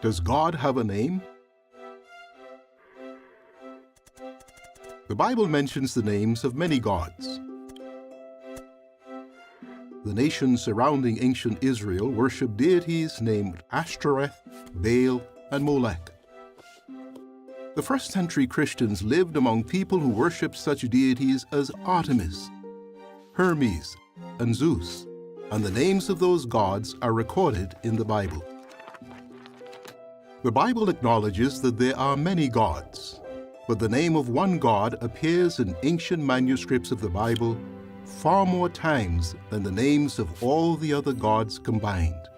Does God have a name? The Bible mentions the names of many gods. The nations surrounding ancient Israel worshiped deities named Ashtoreth, Baal, and Molech. The first-century Christians lived among people who worshipped such deities as Artemis, Hermes, and Zeus, and the names of those gods are recorded in the Bible. The Bible acknowledges that there are many gods, but the name of one God appears in ancient manuscripts of the Bible far more times than the names of all the other gods combined.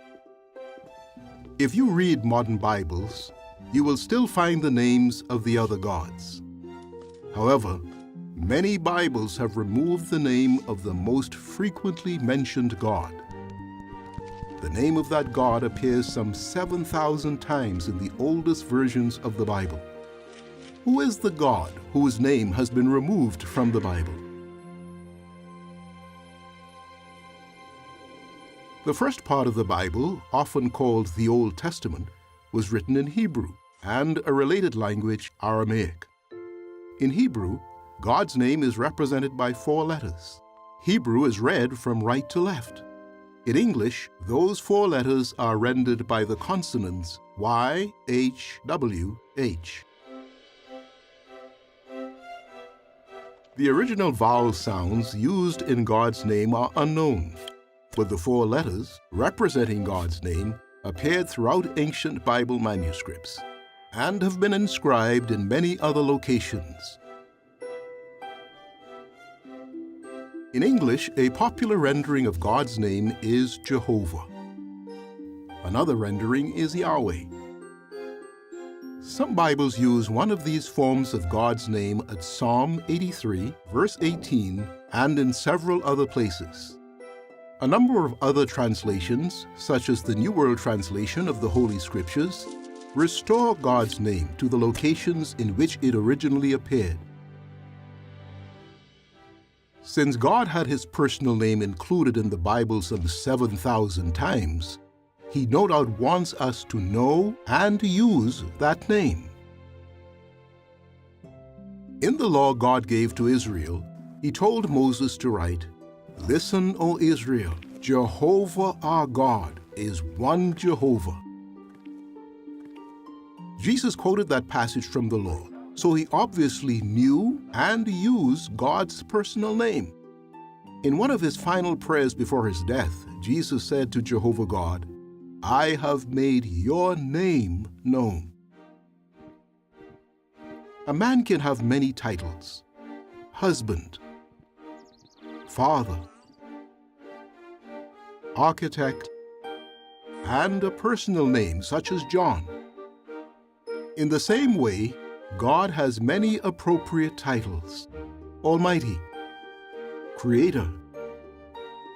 If you read modern Bibles, you will still find the names of the other gods. However, many Bibles have removed the name of the most frequently mentioned God. The name of that God appears some 7,000 times in the oldest versions of the Bible. Who is the God whose name has been removed from the Bible? The first part of the Bible, often called the Old Testament, was written in Hebrew and a related language, Aramaic. In Hebrew, God's name is represented by 4 letters. Hebrew is read from right to left. In English, those 4 letters are rendered by the consonants Y, H, W, H. The original vowel sounds used in God's name are unknown, but the 4 letters representing God's name appeared throughout ancient Bible manuscripts and have been inscribed in many other locations. In English, a popular rendering of God's name is Jehovah. Another rendering is Yahweh. Some Bibles use one of these forms of God's name at Psalm 83, verse 18, and in several other places. A number of other translations, such as the New World Translation of the Holy Scriptures, restore God's name to the locations in which it originally appeared. Since God had his personal name included in the Bible some 7,000 times, he no doubt wants us to know and use that name. In the law God gave to Israel, he told Moses to write, "Listen, O Israel, Jehovah our God is one Jehovah." Jesus quoted that passage from the law, so he obviously knew and used God's personal name. In one of his final prayers before his death, Jesus said to Jehovah God, "I have made your name known." A man can have many titles: husband, father, architect, and a personal name such as John. In the same way, God has many appropriate titles: Almighty, Creator,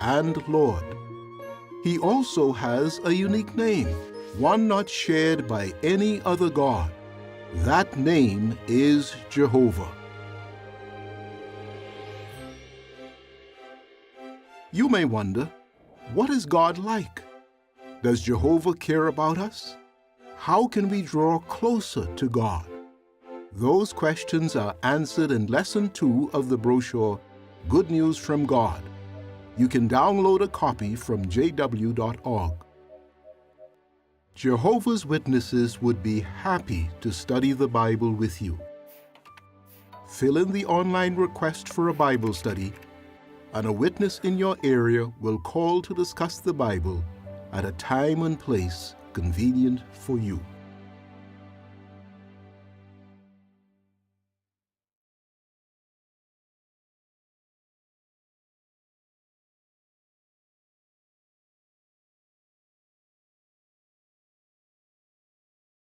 and Lord. He also has a unique name, one not shared by any other God. That name is Jehovah. You may wonder, what is God like? Does Jehovah care about us? How can we draw closer to God? Those questions are answered in Lesson 2 of the brochure, Good News from God. You can download a copy from jw.org. Jehovah's Witnesses would be happy to study the Bible with you. Fill in the online request for a Bible study, and a witness in your area will call to discuss the Bible at a time and place convenient for you.